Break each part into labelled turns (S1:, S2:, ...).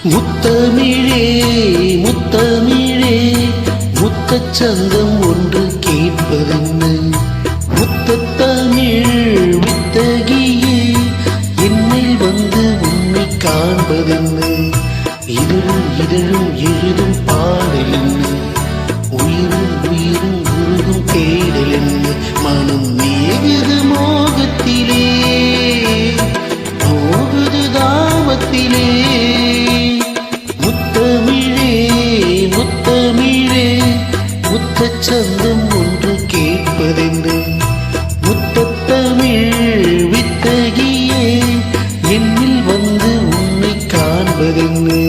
S1: முத்தமிழே முத்தமிழே முத்தச்சந்தம் ஒன்று கேட்பதென்ன முத்தத்தமிழ் வித்தகியே என்னில் வந்து உன்னை காண்பதென்ன இதழும் இதழும் எழுதும் பாடல் என்ன உயிரும் உயிரும் உருகும் தேடல் என்ன மனம் மேகுது மோகத்திலே போகுது தாமத்திலே முத்தமிழே முத்தமிழே முத்தச்சந்தம் ஒன்று கேட்பதென்று முத்தத்தமிழ் வித்தகியே என்னில் வந்து உன்னை காண்பதென்று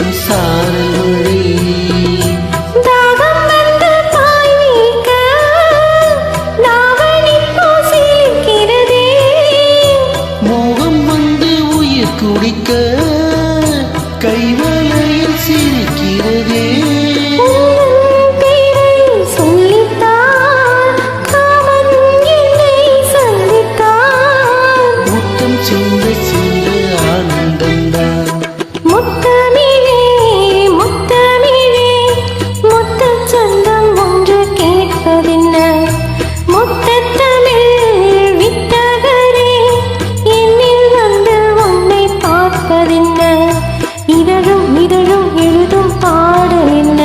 S1: சாரமழை
S2: தாகம் வந்து பாய் வீக்க நாவணி பூசிக்கிறதே
S1: மோகம் வந்து உயிர் குடிக்க கைவளையில் சிரிக்கிறதே
S2: சொல்லித்தான் காமன் என்னை சந்தித்தான்
S1: முத்தம் சிந்த சிந்த ஆனந்தந்தான்
S2: முத்தமிழே முத்தமிழே முத்தச்சந்தம் ஒன்று கேட்பதென்ன முத்தத்தமிழ் வித்தகரே என்னில் வந்து உன்னை பார்ப்பதென்ன இதழும் இதழும் எழுதும் பாடல் என்ன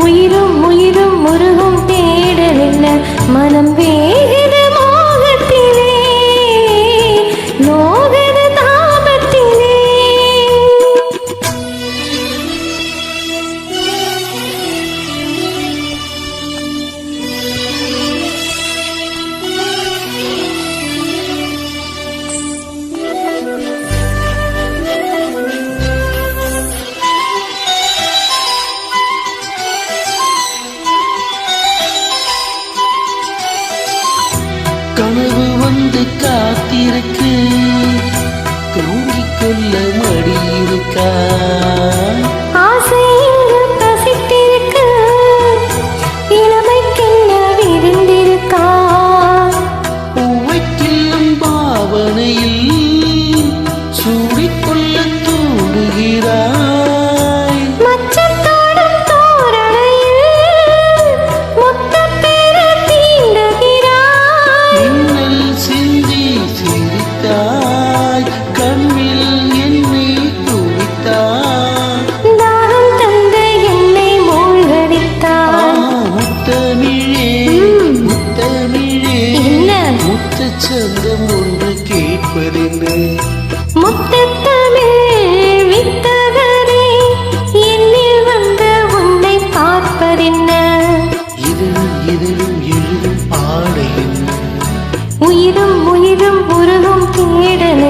S2: உயிரும் உயிரும் முருகும் தேடல் என்ன மனம் வேகுது மோகத்திலே நோகுது தாபத்திலே
S1: கனவு வந்து காத்திருக்கு தூங்கிக் கொள்ள மடி இருக்கா
S2: ஆசை இங்கு பசித்திருக்கு இளமைக்கென்ன விருந்திருக்கா
S1: பூவைக்கில்லும் பாவனையில் சூடிக்கொள்ள தூண்டுகிறாய்
S2: மச்சத்தோடும் தோரணையில் முத்தப்பெற தீண்டுகிறாய்
S1: மின்னல் சிந்தி சிரித்தாய் கண்ணில் என்னை குவித்தாய்
S2: தாகம் தந்த என்னை மூழ்கடித்தாய்
S1: முத்தமிழே முத்தமிழே
S2: என்ன
S1: முத்தச்சந்தம் ஒன்று கேட்பதென்ன
S2: முத்தத்தமிழ் வித்தகரே என்னில் வந்து உன்னை பார்ப்பதென்ன
S1: இதழும் இதழும் எழுதும் பாடல் என்ன
S2: உயிரும் உயிரும் உருகும் தேடல்